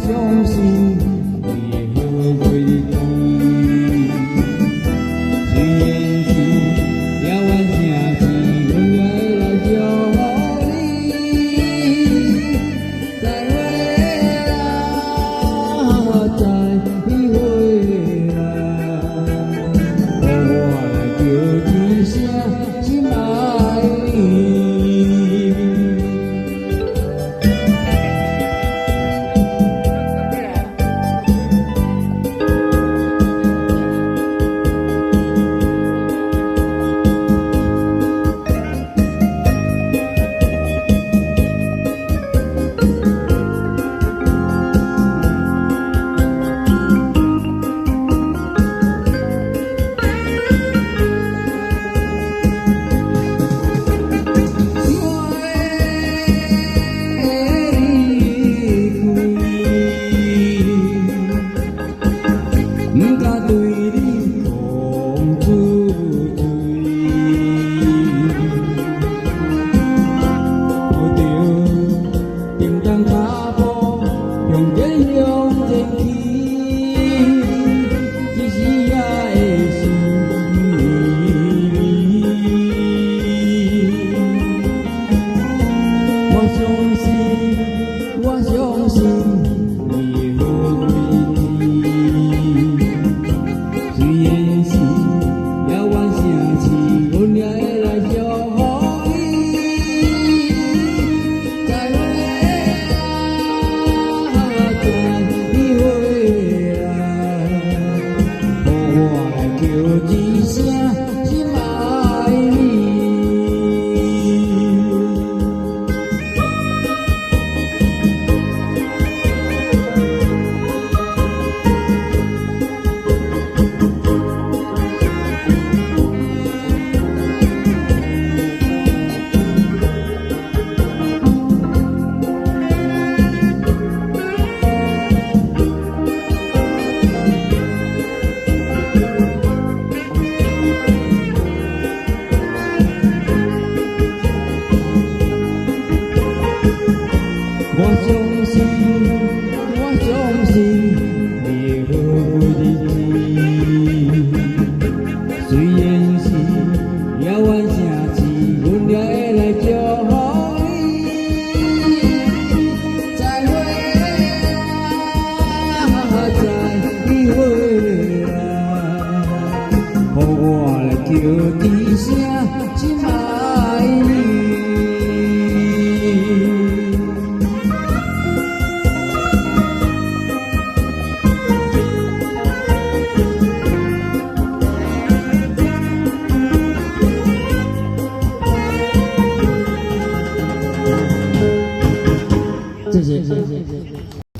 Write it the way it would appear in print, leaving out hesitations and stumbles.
相信你会回归。虽然是遥远城市，阮也来祝你。再会啦，再会啦，我来叫一声心爱你。我相信你会回去，虽然是遥远城市，阮也会来祝你。再会啦，再会啦，我来叫一声心爱你。我相信你会回去，虽然是遥远城市，阮也会来祝你。再会啦，再会啦，我来叫一声心爱你。谢谢。